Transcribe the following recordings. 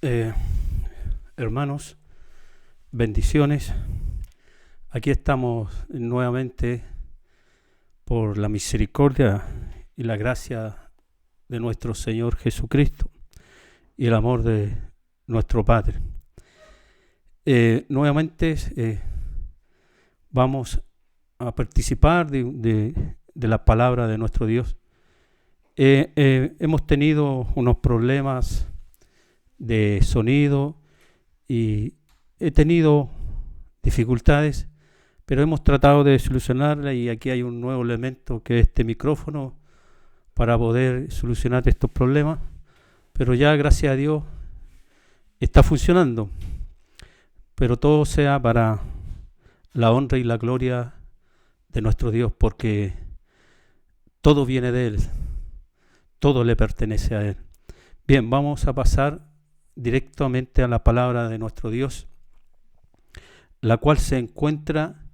Eh, Hermanos, bendiciones. Aquí estamos nuevamente por la misericordia y la gracia de nuestro Señor Jesucristo y el amor de nuestro Padre. Nuevamente vamos a participar de la palabra de nuestro Dios. Hemos tenido unos problemas de sonido y he tenido dificultades, pero hemos tratado de solucionarla y aquí hay un nuevo elemento que es este micrófono para poder solucionar estos problemas, pero ya gracias a Dios está funcionando, pero todo sea para la honra y la gloria de nuestro Dios, porque todo viene de Él, todo le pertenece a Él. Bien, vamos a pasar directamente a la palabra de nuestro Dios, la cual se encuentra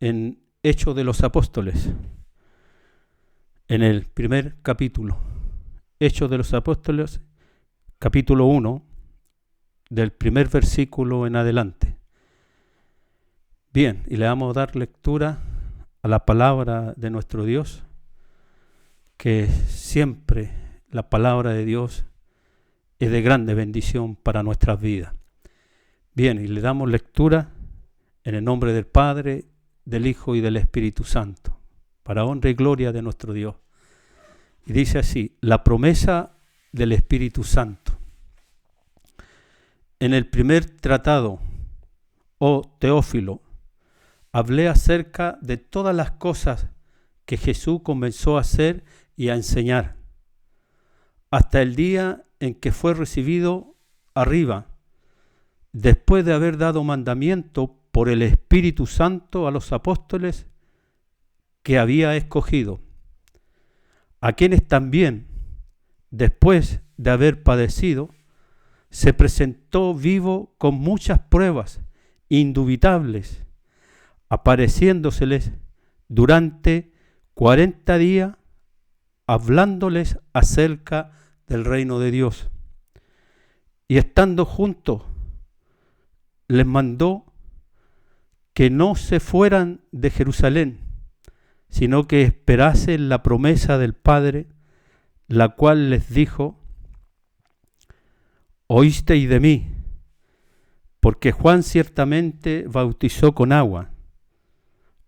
en Hechos de los Apóstoles, en el primer capítulo. Hechos de los Apóstoles, capítulo 1, del primer versículo en adelante. Bien, y le vamos a dar lectura a la palabra de nuestro Dios, que siempre la palabra de Dios es de grande bendición para nuestras vidas. Bien, y le damos lectura en el nombre del Padre, del Hijo y del Espíritu Santo, para honra y gloria de nuestro Dios. Y dice así: la promesa del Espíritu Santo. En el primer tratado, oh Teófilo, hablé acerca de todas las cosas que Jesús comenzó a hacer y a enseñar, hasta el día en que fue recibido arriba, después de haber dado mandamiento por el Espíritu Santo a los apóstoles que había escogido, a quienes también, después de haber padecido, se presentó vivo con muchas pruebas indubitables, apareciéndoseles durante 40 días, hablándoles acerca del reino de Dios. Y estando juntos, les mandó que no se fueran de Jerusalén, sino que esperasen la promesa del Padre, la cual les dijo: oísteis de mí, porque Juan ciertamente bautizó con agua,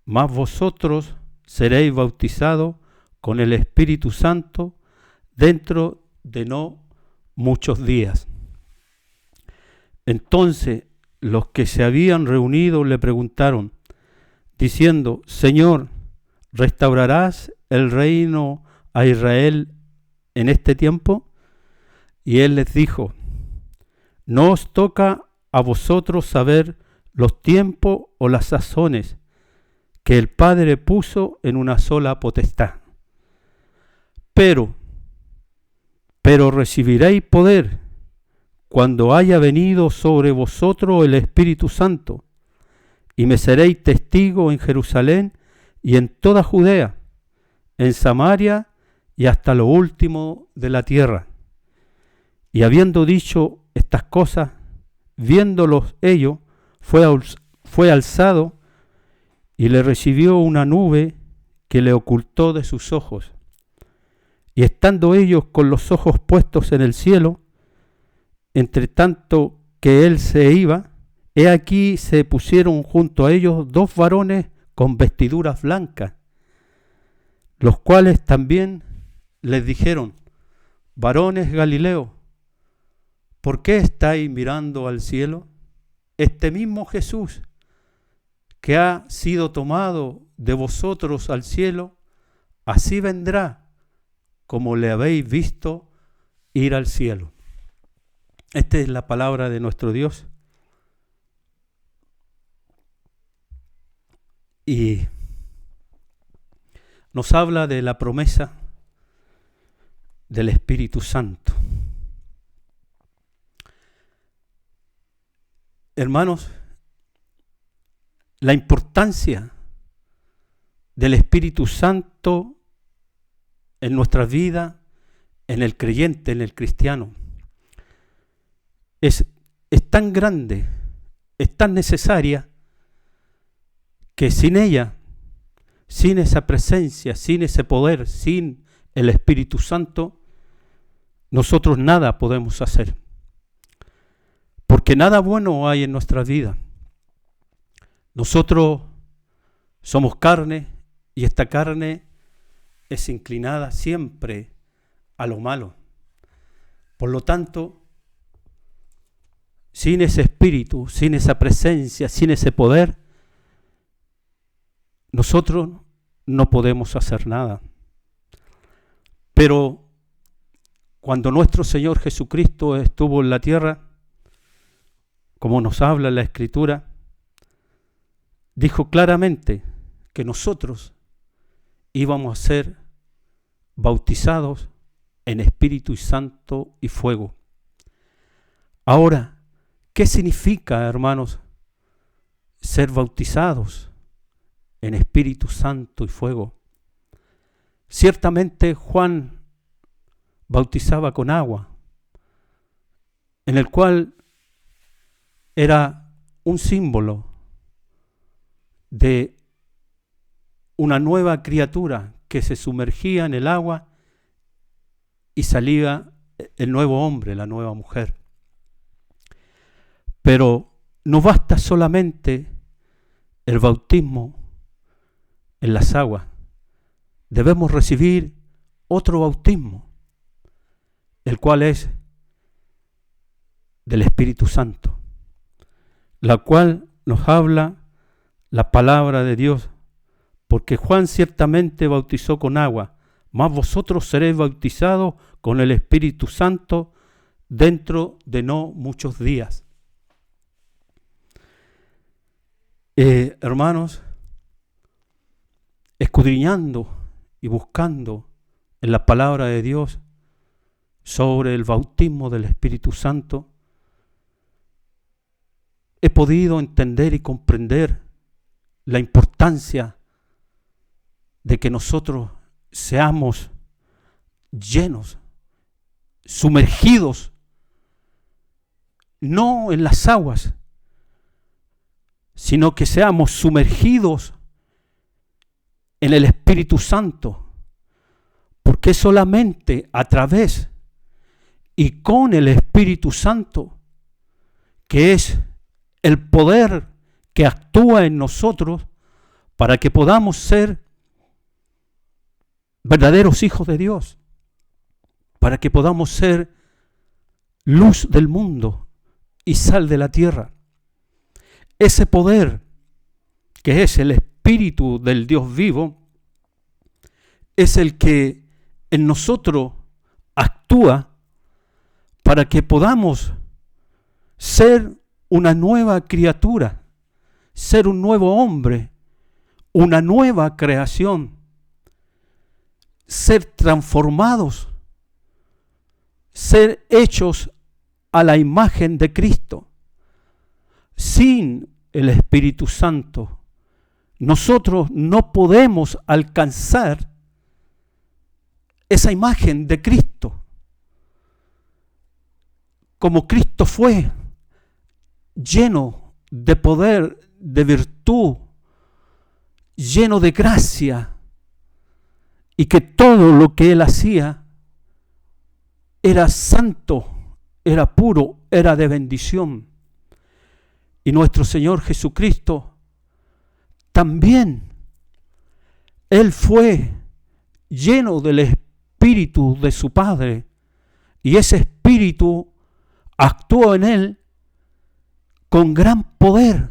mas vosotros seréis bautizados con el Espíritu Santo dentro de no muchos días. Entonces los que se habían reunido le preguntaron, diciendo: Señor, ¿restaurarás el reino a Israel en este tiempo? Y él les dijo: no os toca a vosotros saber los tiempos o las sazones que el Padre puso en una sola potestad. Pero recibiréis poder cuando haya venido sobre vosotros el Espíritu Santo, y me seréis testigo en Jerusalén y en toda Judea, en Samaria y hasta lo último de la tierra. Y habiendo dicho estas cosas, viéndolos ellos, fue alzado y le recibió una nube que le ocultó de sus ojos. Y estando ellos con los ojos puestos en el cielo, entre tanto que él se iba, he aquí se pusieron junto a ellos 2 varones con vestiduras blancas, los cuales también les dijeron: varones Galileos, ¿por qué estáis mirando al cielo? Este mismo Jesús, que ha sido tomado de vosotros al cielo, así vendrá como le habéis visto ir al cielo. Esta es la palabra de nuestro Dios. Y nos habla de la promesa del Espíritu Santo. Hermanos, la importancia del Espíritu Santo en nuestra vida, en el creyente, en el cristiano. es tan grande, es tan necesaria, que sin ella, sin esa presencia, sin ese poder, sin el Espíritu Santo, nosotros nada podemos hacer. Porque nada bueno hay en nuestra vida. Nosotros somos carne y esta carne es inclinada siempre a lo malo. Por lo tanto, sin ese espíritu, sin esa presencia, sin ese poder, nosotros no podemos hacer nada. Pero cuando nuestro Señor Jesucristo estuvo en la tierra, como nos habla la Escritura, dijo claramente que nosotros íbamos a ser bautizados en Espíritu Santo y fuego. Ahora, ¿qué significa, hermanos, ser bautizados en Espíritu Santo y fuego? Ciertamente Juan bautizaba con agua, en el cual era un símbolo de una nueva criatura que se sumergía en el agua y salía el nuevo hombre, la nueva mujer. Pero no basta solamente el bautismo en las aguas. Debemos recibir otro bautismo, el cual es del Espíritu Santo, la cual nos habla la palabra de Dios, porque Juan ciertamente bautizó con agua, mas vosotros seréis bautizados con el Espíritu Santo dentro de no muchos días. Hermanos, escudriñando y buscando en la palabra de Dios sobre el bautismo del Espíritu Santo, he podido entender y comprender la importancia de que nosotros seamos llenos, sumergidos, no en las aguas, sino que seamos sumergidos en el Espíritu Santo, porque solamente a través y con el Espíritu Santo, que es el poder que actúa en nosotros para que podamos ser verdaderos hijos de Dios, para que podamos ser luz del mundo y sal de la tierra. Ese poder, que es el Espíritu del Dios vivo, es el que en nosotros actúa para que podamos ser una nueva criatura, ser un nuevo hombre, una nueva creación, ser transformados, ser hechos a la imagen de Cristo. Sin el Espíritu Santo, nosotros no podemos alcanzar esa imagen de Cristo. Como Cristo fue lleno de poder, de virtud, lleno de gracia, y que todo lo que Él hacía era santo, era puro, era de bendición. Y nuestro Señor Jesucristo también, Él fue lleno del Espíritu de su Padre, y ese Espíritu actuó en Él con gran poder,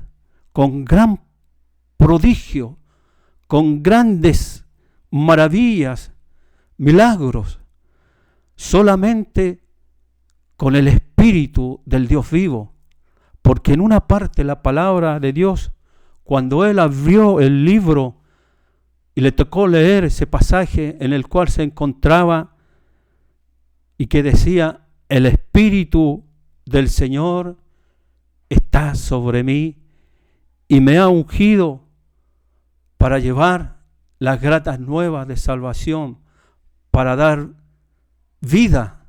con gran prodigio, con grandes maravillas, milagros, solamente con el Espíritu del Dios vivo. Porque en una parte la palabra de Dios, cuando él abrió el libro y le tocó leer ese pasaje en el cual se encontraba y que decía: el Espíritu del Señor está sobre mí y me ha ungido para llevar las gratas nuevas de salvación, para dar vida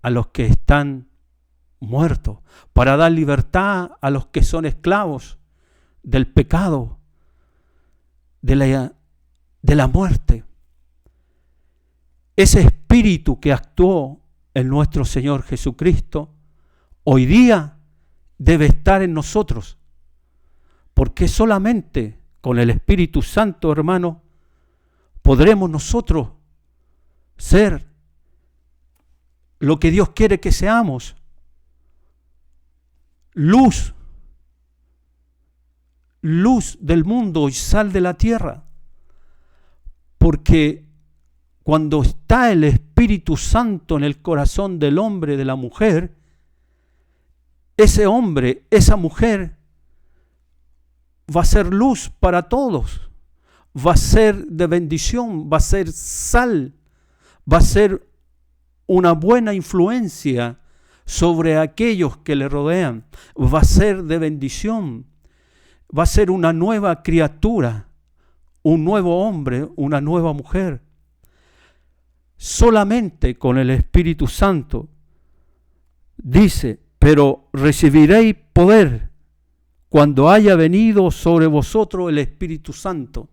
a los que están muertos, para dar libertad a los que son esclavos del pecado, de la muerte. Ese espíritu que actuó en nuestro Señor Jesucristo, hoy día debe estar en nosotros, porque solamente con el Espíritu Santo, hermano, podremos nosotros ser lo que Dios quiere que seamos: luz del mundo y sal de la tierra. Porque cuando está el Espíritu Santo en el corazón del hombre, de la mujer, ese hombre, esa mujer, va a ser luz para todos, va a ser de bendición, va a ser sal, va a ser una buena influencia sobre aquellos que le rodean, va a ser de bendición, va a ser una nueva criatura, un nuevo hombre, una nueva mujer. Solamente con el Espíritu Santo. Dice: pero recibiréis poder cuando haya venido sobre vosotros el Espíritu Santo.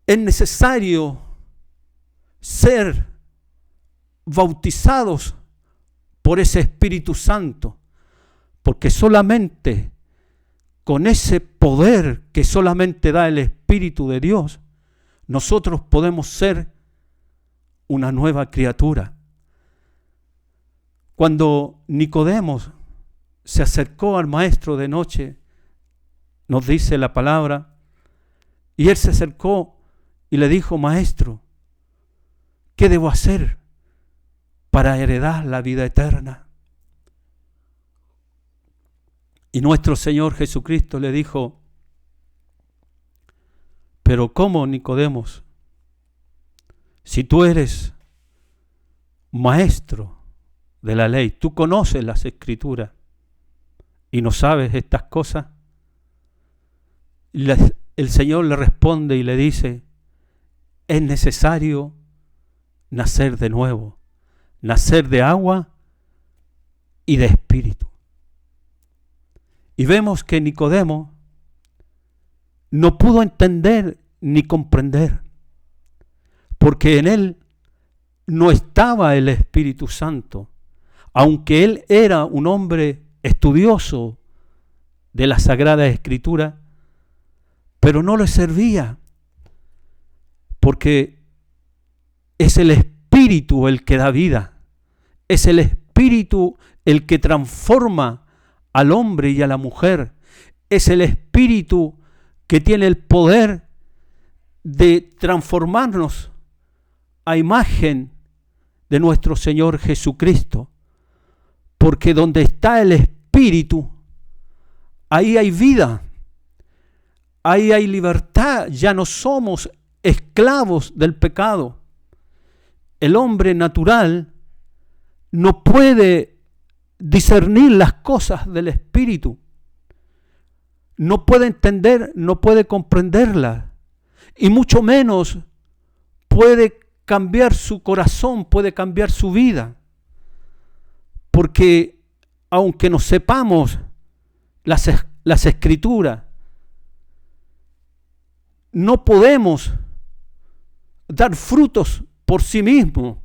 Es necesario ser bautizados por ese Espíritu Santo, porque solamente con ese poder que solamente da el Espíritu de Dios, nosotros podemos ser una nueva criatura. Cuando Nicodemo se acercó al maestro de noche, nos dice la palabra, y él se acercó y le dijo: maestro, ¿qué debo hacer para heredar la vida eterna? Y nuestro Señor Jesucristo le dijo: pero ¿cómo, Nicodemo? Si tú eres maestro de la ley, tú conoces las Escrituras y no sabes estas cosas. El Señor le responde y le dice: es necesario nacer de nuevo, nacer de agua y de espíritu. Y vemos que Nicodemo no pudo entender ni comprender, porque en él no estaba el Espíritu Santo, aunque él era un hombre estudioso de la Sagrada Escritura, pero no le servía, porque es el Espíritu el que da vida, es el Espíritu el que transforma al hombre y a la mujer, es el Espíritu que tiene el poder de transformarnos a imagen de nuestro Señor Jesucristo, porque donde está el Espíritu, ahí hay vida, ahí hay libertad, ya no somos esclavos del pecado. El hombre natural no puede discernir las cosas del Espíritu, no puede entender, no puede comprenderlas, y mucho menos puede cambiar su corazón, puede cambiar su vida, porque aunque no sepamos las Escrituras, no podemos dar frutos por sí mismos,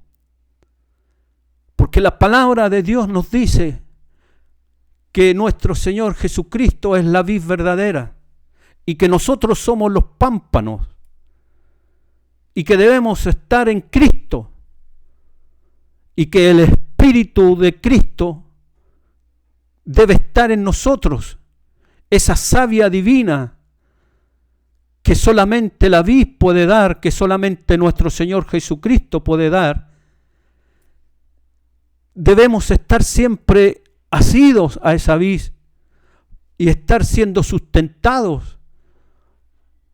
porque la palabra de Dios nos dice que nuestro Señor Jesucristo es la vid verdadera y que nosotros somos los pámpanos y que debemos estar en Cristo y que el Espíritu de Cristo debe estar en nosotros, esa savia divina que solamente la vid puede dar, que solamente nuestro Señor Jesucristo puede dar. Debemos estar siempre asidos a esa vid y estar siendo sustentados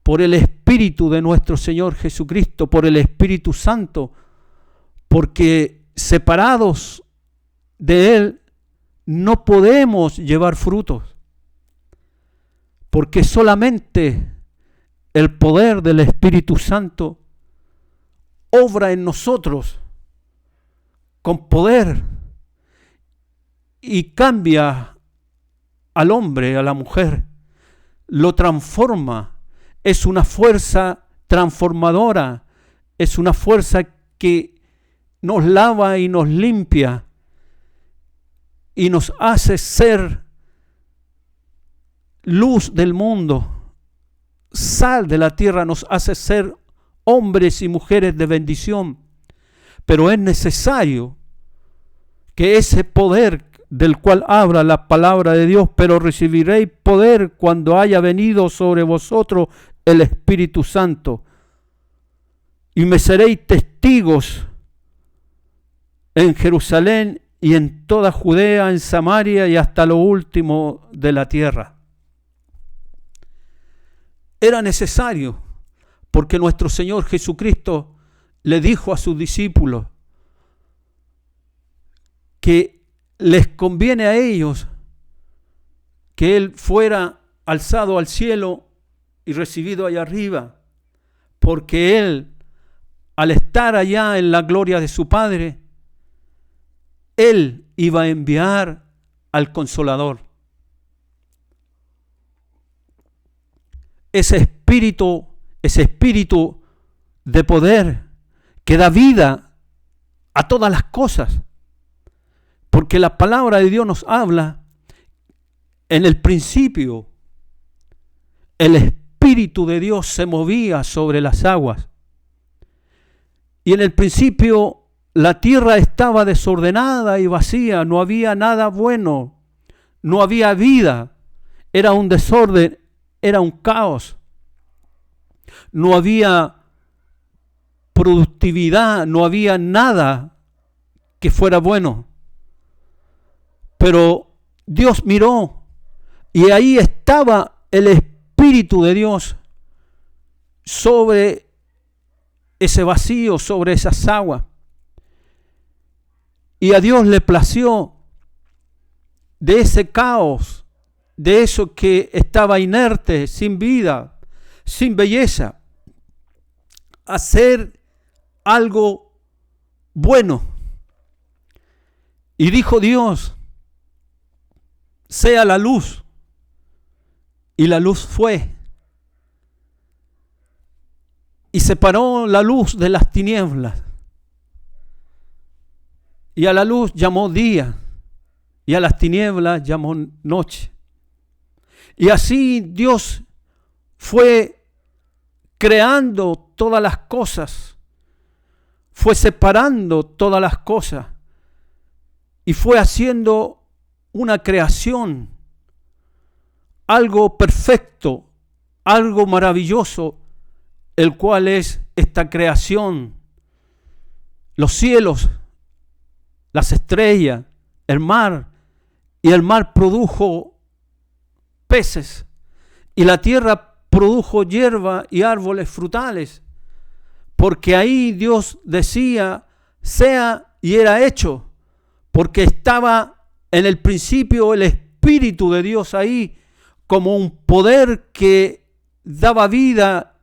por el Espíritu de nuestro Señor Jesucristo, por el Espíritu Santo, porque separados de Él no podemos llevar frutos, porque solamente el poder del Espíritu Santo obra en nosotros con poder y cambia al hombre, a la mujer, lo transforma. Es una fuerza transformadora, es una fuerza que nos lava y nos limpia y nos hace ser luz del mundo, sal de la tierra, nos hace ser hombres y mujeres de bendición. Pero es necesario que ese poder del cual habla la palabra de Dios, pero recibiréis poder cuando haya venido sobre vosotros el Espíritu Santo, y me seréis testigos en Jerusalén y en toda Judea, en Samaria y hasta lo último de la tierra. Era necesario, porque nuestro Señor Jesucristo le dijo a sus discípulos que les conviene a ellos que Él fuera alzado al cielo y recibido allá arriba, porque Él, al estar allá en la gloria de su Padre, Él iba a enviar al Consolador. Ese espíritu de poder que da vida a todas las cosas. Porque la palabra de Dios nos habla, en el principio, el Espíritu de Dios se movía sobre las aguas. Y en el principio la tierra estaba desordenada y vacía, no había nada bueno, no había vida, era un desorden, era un caos. No había productividad, no había nada que fuera bueno. Pero Dios miró y ahí estaba el Espíritu de Dios sobre ese vacío, sobre esas aguas. Y a Dios le plació de ese caos, de eso que estaba inerte, sin vida, sin belleza, hacer algo bueno. Y dijo Dios: sea la luz. Y la luz fue. Y separó la luz de las tinieblas. Y a la luz llamó día, y a las tinieblas llamó noche. Y así Dios fue creando todas las cosas, fue separando todas las cosas, y fue haciendo una creación, algo perfecto, algo maravilloso, el cual es esta creación, los cielos, las estrellas, el mar, y el mar produjo peces, y la tierra produjo hierba y árboles frutales, porque ahí Dios decía, sea, y era hecho, porque estaba en el principio el Espíritu de Dios ahí, como un poder que daba vida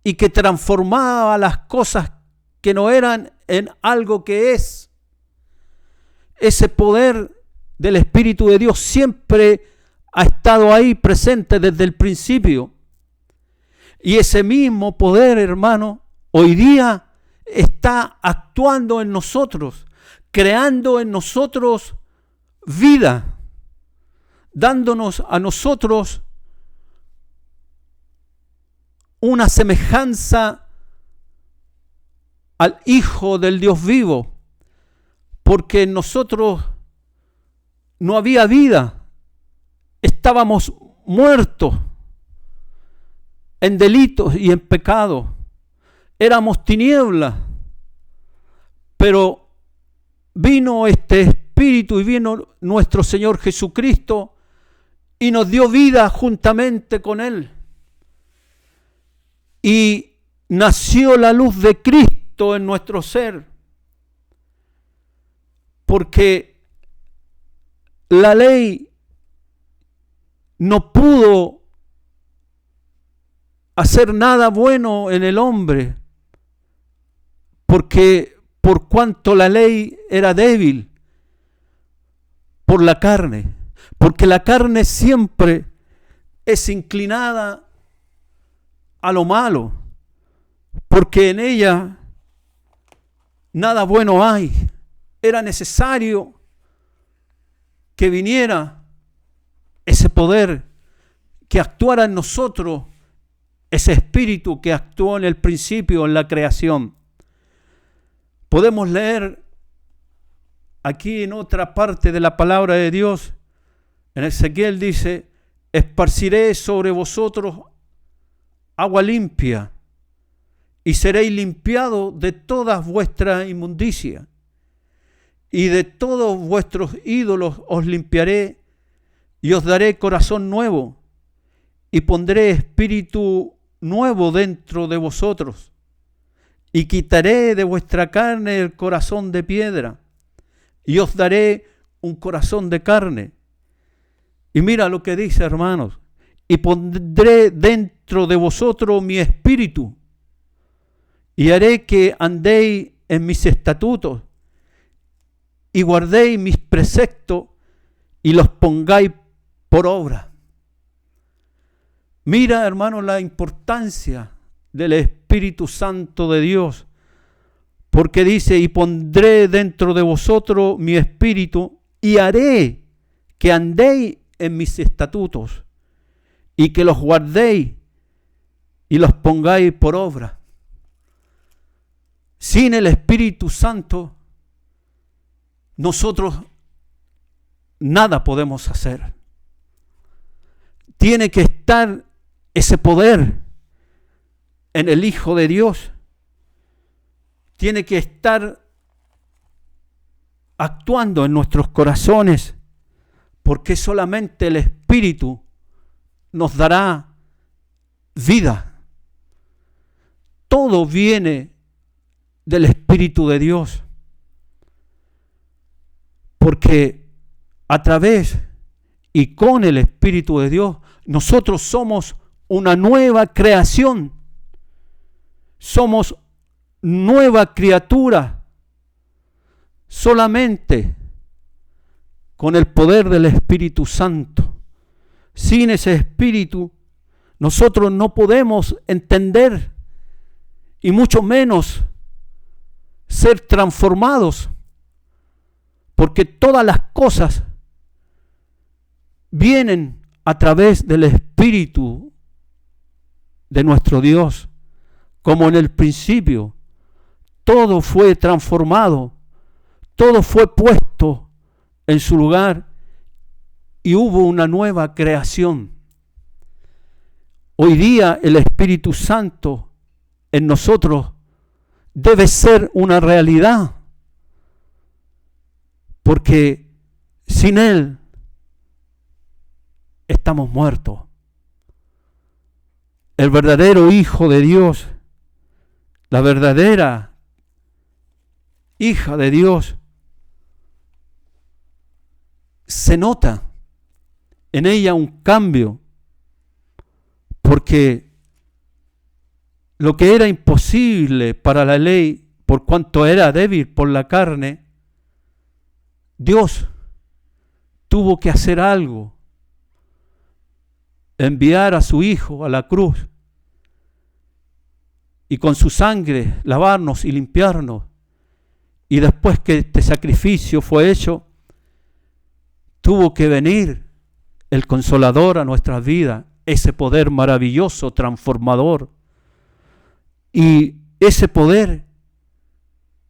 y que transformaba las cosas que no eran en algo que es. Ese poder del Espíritu de Dios siempre ha estado ahí presente desde el principio. Y ese mismo poder, hermano, hoy día está actuando en nosotros, creando en nosotros vida, dándonos a nosotros una semejanza al Hijo del Dios vivo, porque en nosotros no había vida, estábamos muertos en delitos y en pecados, éramos tinieblas, pero vino este Espíritu y vino nuestro Señor Jesucristo y nos dio vida juntamente con Él. Y nació la luz de Cristo en nuestro ser, porque la ley no pudo hacer nada bueno en el hombre, porque por cuanto la ley era débil, por la carne, porque la carne siempre es inclinada a lo malo, porque en ella nada bueno hay. Era necesario que viniera ese poder que actuara en nosotros, ese espíritu que actuó en el principio, en la creación. Podemos leer aquí en otra parte de la palabra de Dios, en Ezequiel dice: esparciré sobre vosotros agua limpia, y seréis limpiados de todas vuestras inmundicias, y de todos vuestros ídolos os limpiaré, y os daré corazón nuevo, y pondré espíritu nuevo dentro de vosotros, y quitaré de vuestra carne el corazón de piedra, y os daré un corazón de carne. Y mira lo que dice, hermanos: y pondré dentro de vosotros mi espíritu, y haré que andéis en mis estatutos, y guardéis mis preceptos, y los pongáis por obra. Mira, hermanos, la importancia del Espíritu Santo de Dios, porque dice: y pondré dentro de vosotros mi espíritu, y haré que andéis en mis estatutos, y que los guardéis y los pongáis por obra. Sin el Espíritu Santo, nosotros nada podemos hacer. Tiene que estar ese poder en el Hijo de Dios. Tiene que estar actuando en nuestros corazones, porque solamente el Espíritu nos dará vida. Todo viene del Espíritu de Dios, porque a través y con el Espíritu de Dios nosotros somos una nueva creación, somos nueva criatura, solamente con el poder del Espíritu Santo. Sin ese Espíritu nosotros no podemos entender y mucho menos ser transformados, porque todas las cosas vienen a través del Espíritu de nuestro Dios. Como en el principio, todo fue transformado, todo fue puesto en su lugar y hubo una nueva creación. Hoy día el Espíritu Santo en nosotros debe ser una realidad, porque sin Él estamos muertos. El verdadero Hijo de Dios, la verdadera hija de Dios, se nota en ella un cambio, porque lo que era imposible para la ley, por cuanto era débil por la carne, Dios tuvo que hacer algo, enviar a su Hijo a la cruz y con su sangre lavarnos y limpiarnos. Y después que este sacrificio fue hecho, tuvo que venir el Consolador a nuestras vidas, ese poder maravilloso, transformador. Y ese poder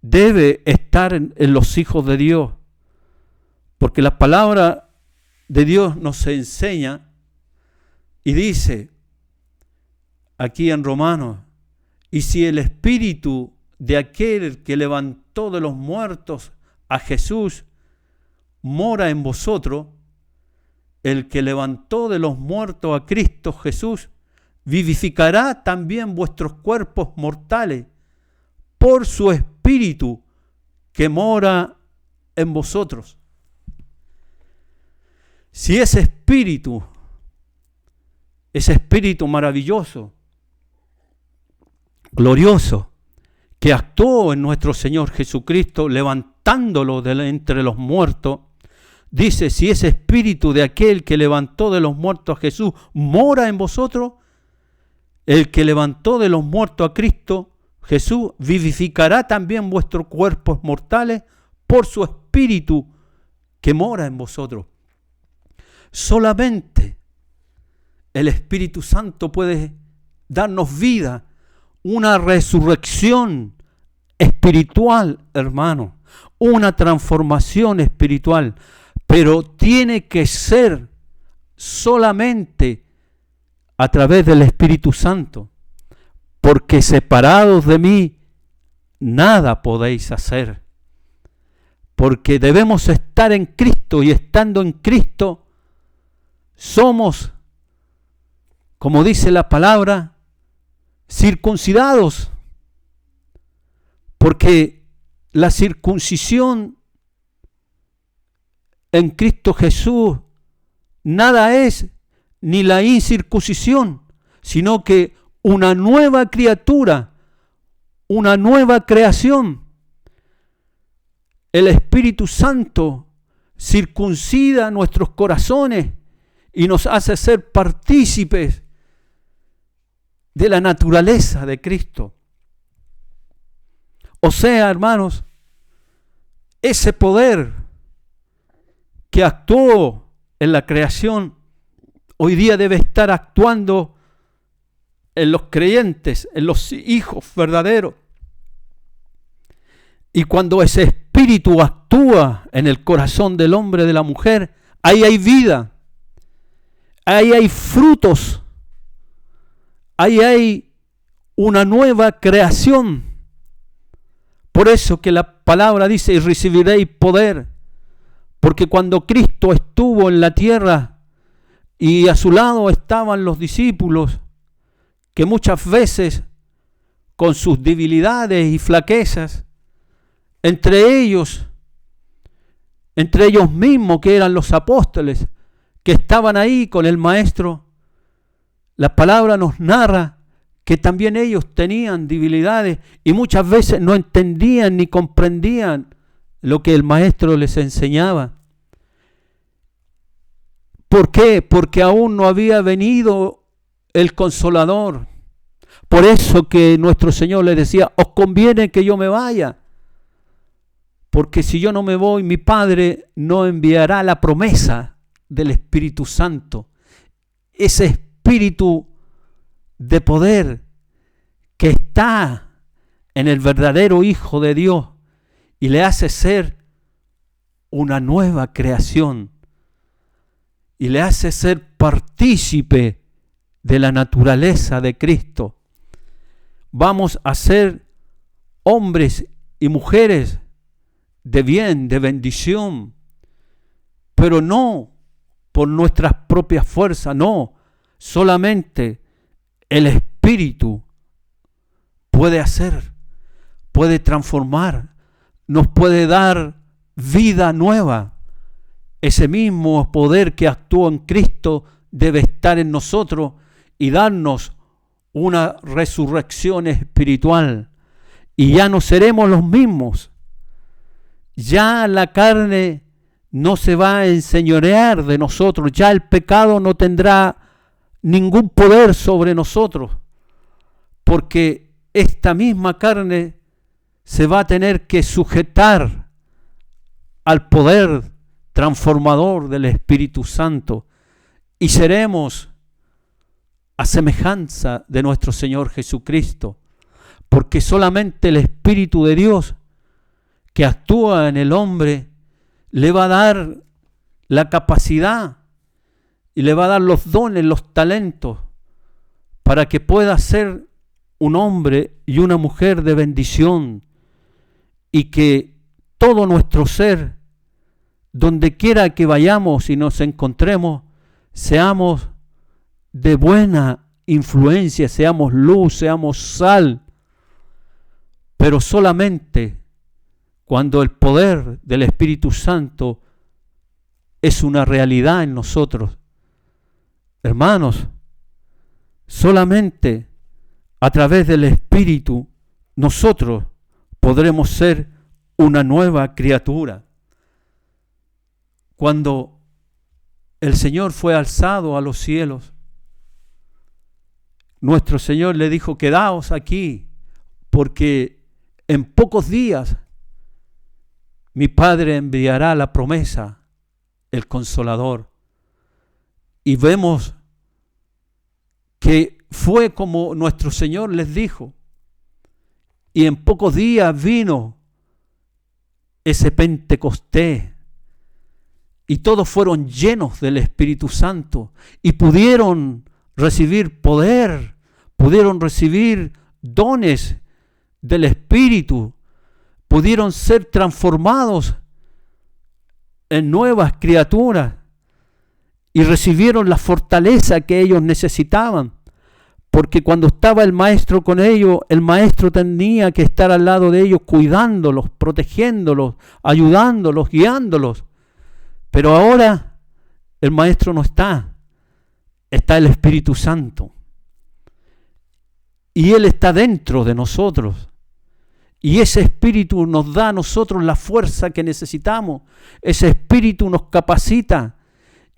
debe estar en los hijos de Dios, porque la palabra de Dios nos enseña y dice aquí en Romanos: y si el Espíritu de aquel que levantó de los muertos a Jesús mora en vosotros, el que levantó de los muertos a Cristo Jesús vivificará también vuestros cuerpos mortales por su Espíritu que mora en vosotros. Si ese Espíritu maravilloso, glorioso, que actuó en nuestro Señor Jesucristo, levantándolo de entre los muertos, dice, si ese espíritu de aquel que levantó de los muertos a Jesús mora en vosotros, el que levantó de los muertos a Cristo Jesús vivificará también vuestros cuerpos mortales por su espíritu que mora en vosotros. Solamente el Espíritu Santo puede darnos vida, una resurrección espiritual, hermano, una transformación espiritual, pero tiene que ser solamente a través del Espíritu Santo, porque separados de mí nada podéis hacer, porque debemos estar en Cristo, y estando en Cristo somos, como dice la palabra, circuncidados, porque la circuncisión en Cristo Jesús nada es, ni la incircuncisión, sino que una nueva criatura, una nueva creación. El Espíritu Santo circuncida nuestros corazones y nos hace ser partícipes de la naturaleza de Cristo. O sea, hermanos, ese poder que actuó en la creación, hoy día debe estar actuando en los creyentes, en los hijos verdaderos. Y cuando ese espíritu actúa en el corazón del hombre, de la mujer, ahí hay vida, ahí hay frutos, ahí hay una nueva creación. Por eso que la palabra dice, y recibiréis poder, porque cuando Cristo estuvo en la tierra y a su lado estaban los discípulos, que muchas veces con sus debilidades y flaquezas, entre ellos mismos que eran los apóstoles, que estaban ahí con el Maestro, la palabra nos narra que también ellos tenían debilidades y muchas veces no entendían ni comprendían lo que el Maestro les enseñaba. ¿Por qué? Porque aún no había venido el Consolador. Por eso que nuestro Señor les decía, os conviene que yo me vaya, porque si yo no me voy, mi Padre no enviará la promesa del Espíritu Santo, ese Espíritu de poder que está en el verdadero Hijo de Dios y le hace ser una nueva creación y le hace ser partícipe de la naturaleza de Cristo. Vamos a ser hombres y mujeres de bien, de bendición, pero no por nuestras propias fuerzas, no, solamente el Espíritu puede hacer, puede transformar, nos puede dar vida nueva. Ese mismo poder que actuó en Cristo debe estar en nosotros y darnos una resurrección espiritual. Y ya no seremos los mismos. Ya la carne no se va a enseñorear de nosotros. Ya el pecado no tendrá ningún poder sobre nosotros. Porque esta misma carne se va a tener que sujetar al poder transformador del Espíritu Santo y seremos a semejanza de nuestro Señor Jesucristo, porque solamente el Espíritu de Dios que actúa en el hombre le va a dar la capacidad y le va a dar los dones, los talentos para que pueda ser un hombre y una mujer de bendición y que todo nuestro ser, donde quiera que vayamos y nos encontremos, seamos de buena influencia, seamos luz, seamos sal, pero solamente cuando el poder del Espíritu Santo es una realidad en nosotros. Hermanos, solamente a través del Espíritu nosotros podremos ser una nueva criatura. cuando el Señor fue alzado a los cielos, nuestro Señor le dijo: quedaos aquí, porque en pocos días mi Padre enviará la promesa, el Consolador. Y vemos que fue como nuestro Señor les dijo, y en pocos días vino ese Pentecostés, y todos fueron llenos del Espíritu Santo, y pudieron recibir poder, pudieron recibir dones del Espíritu, pudieron ser transformados en nuevas criaturas, y recibieron la fortaleza que ellos necesitaban. Porque cuando estaba el maestro con ellos, el maestro tenía que estar al lado de ellos, cuidándolos, protegiéndolos, ayudándolos, guiándolos. Pero ahora el maestro no está, está el Espíritu Santo. Y Él está dentro de nosotros. Y ese Espíritu nos da a nosotros la fuerza que necesitamos. Ese Espíritu nos capacita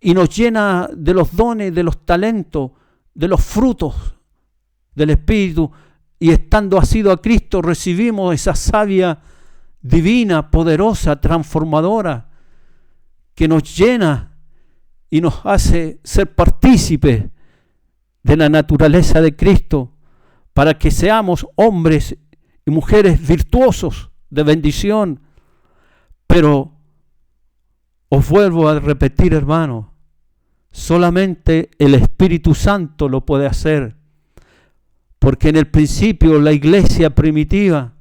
y nos llena de los dones, de los talentos, de los frutos del Espíritu, y estando asido a Cristo recibimos esa savia divina, poderosa, transformadora, que nos llena y nos hace ser partícipes de la naturaleza de Cristo, para que seamos hombres y mujeres virtuosos de bendición. Pero os vuelvo a repetir, hermano, solamente el Espíritu Santo lo puede hacer. Porque en el principio la iglesia primitiva,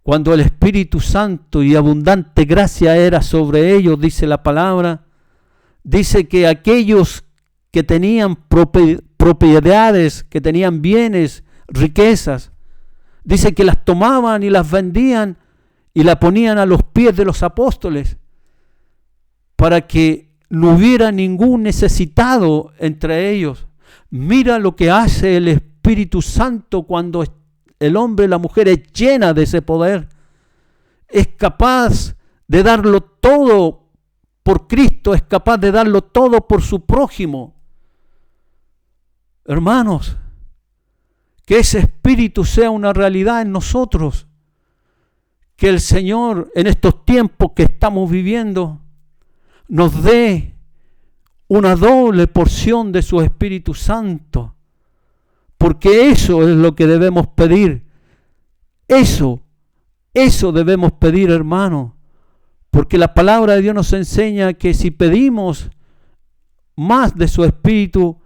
cuando el Espíritu Santo y abundante gracia era sobre ellos, dice la palabra, dice que aquellos que tenían propiedades, que tenían bienes, riquezas, dice que las tomaban y las vendían y la ponían a los pies de los apóstoles, para que no hubiera ningún necesitado entre ellos. Mira lo que hace el Espíritu Santo cuando el hombre y la mujer es llena de ese poder. Es capaz de darlo todo por Cristo, es capaz de darlo todo por su prójimo. Hermanos, que ese Espíritu sea una realidad en nosotros. Que el Señor, en estos tiempos que estamos viviendo, nos dé una doble porción de su Espíritu Santo. Porque eso es lo que debemos pedir. Eso debemos pedir, hermano. Porque la palabra de Dios nos enseña que si pedimos más de su Espíritu,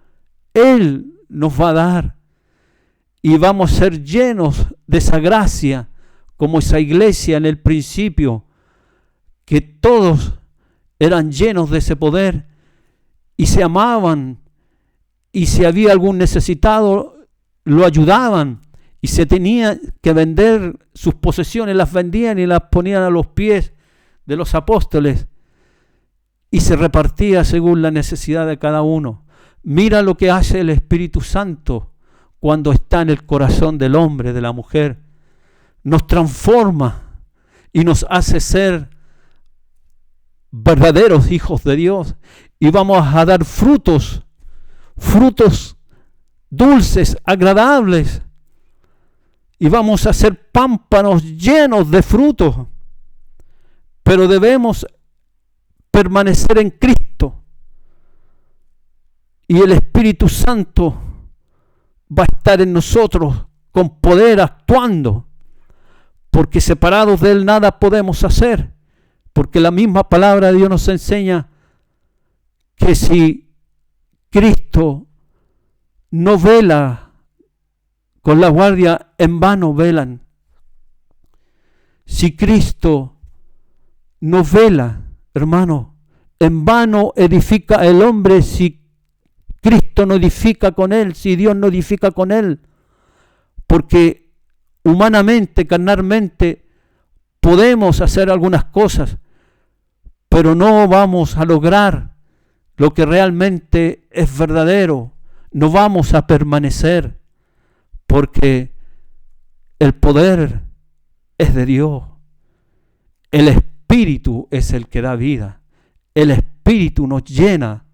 Él nos va a dar. Y vamos a ser llenos de esa gracia, como esa iglesia en el principio, que todos eran llenos de ese poder y se amaban, y si había algún necesitado, lo ayudaban, y se tenía que vender sus posesiones, las vendían y las ponían a los pies de los apóstoles, y se repartía según la necesidad de cada uno. Mira lo que hace el Espíritu Santo cuando está en el corazón del hombre, de la mujer. Nos transforma y nos hace ser verdaderos hijos de Dios, y vamos a dar frutos dulces, agradables, y vamos a ser pámpanos llenos de frutos. Pero debemos permanecer en Cristo, y el Espíritu Santo va a estar en nosotros con poder, actuando, porque separados de Él nada podemos hacer. Porque la misma palabra de Dios nos enseña que si Cristo no vela con la guardia, en vano velan. Si Cristo no vela, hermano, en vano edifica el hombre. Si Cristo no edifica con él, si Dios no edifica con él. Porque humanamente, carnalmente, podemos hacer algunas cosas, pero no vamos a lograr lo que realmente es verdadero. No vamos a permanecer, porque el poder es de Dios. El Espíritu es el que da vida. el Espíritu nos llena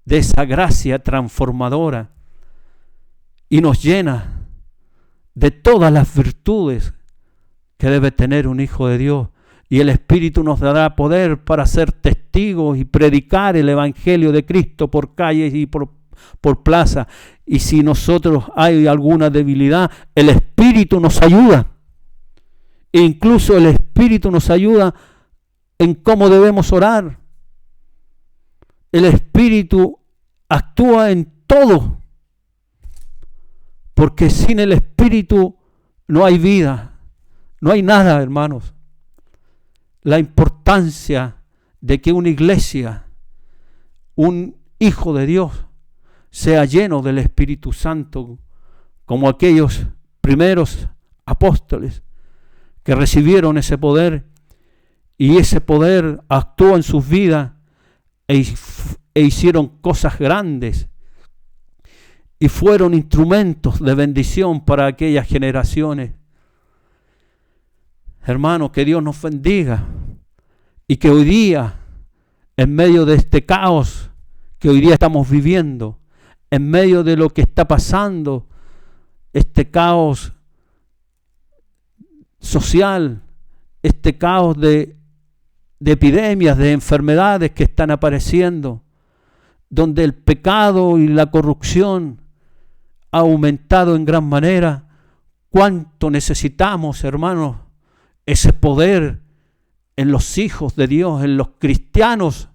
de esa gracia transformadora y nos llena de todas las virtudes que debe tener un hijo de Dios. Y el Espíritu nos dará poder para ser testigos y predicar el Evangelio de Cristo por calles y por plaza. Y si nosotros hay alguna debilidad, el Espíritu nos ayuda. E incluso el Espíritu nos ayuda en cómo debemos orar. El Espíritu actúa en todo. Porque sin el Espíritu no hay vida, no hay nada, hermanos. La importancia de que una iglesia, un hijo de Dios, sea lleno del Espíritu Santo, como aquellos primeros apóstoles que recibieron ese poder, y ese poder actuó en sus vidas e hicieron cosas grandes y fueron instrumentos de bendición para aquellas generaciones. Hermanos, que Dios nos bendiga y que hoy día, en medio de este caos que hoy día estamos viviendo, en medio de lo que está pasando, este caos social, este caos de epidemias, de enfermedades que están apareciendo, donde el pecado y la corrupción ha aumentado en gran manera, cuánto necesitamos, hermanos, ese poder en los hijos de Dios, en los cristianos.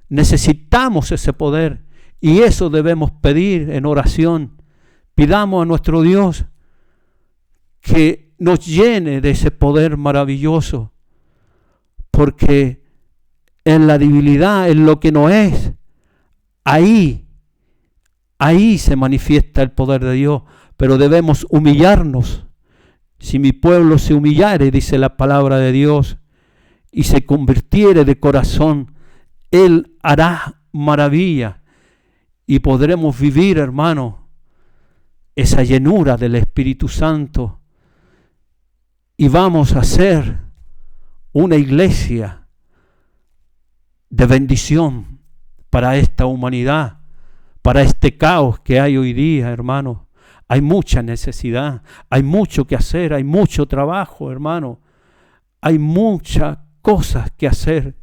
Necesitamos ese poder y eso debemos pedir en oración. Pidamos a nuestro Dios que nos llene de ese poder maravilloso, porque en la debilidad, en lo que no es, ahí se manifiesta el poder de Dios, pero debemos humillarnos. Si mi pueblo se humillare, dice la palabra de Dios, y se convirtiere de corazón, Él hará maravilla y podremos vivir, hermano, esa llenura del Espíritu Santo y vamos a ser una iglesia de bendición para esta humanidad, para este caos que hay hoy día, hermano. Hay mucha necesidad, hay mucho que hacer, hay mucho trabajo, hermano. Hay muchas cosas que hacer.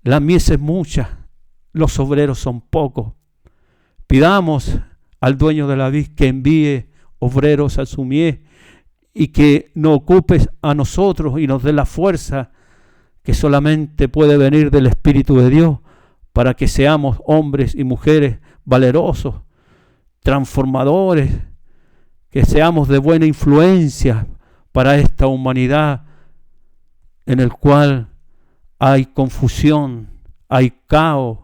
La mies es mucha, los obreros son pocos. Pidamos al dueño de la vid que envíe obreros a su mies y que nos ocupe a nosotros y nos dé la fuerza que solamente puede venir del Espíritu de Dios para que seamos hombres y mujeres valerosos, transformadores, que seamos de buena influencia para esta humanidad en el cual hay confusión, hay caos,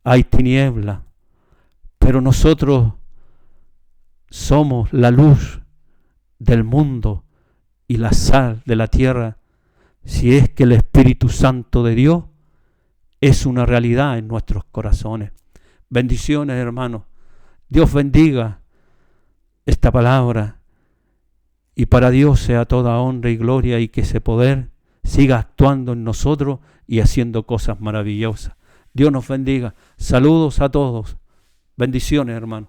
hay tiniebla. Pero nosotros somos la luz del mundo y la sal de la tierra, si es que el Espíritu Santo de Dios es una realidad en nuestros corazones. Bendiciones, hermanos. Dios bendiga esta palabra y para Dios sea toda honra y gloria y que ese poder siga actuando en nosotros y haciendo cosas maravillosas. Dios nos bendiga. Saludos a todos. Bendiciones, hermano.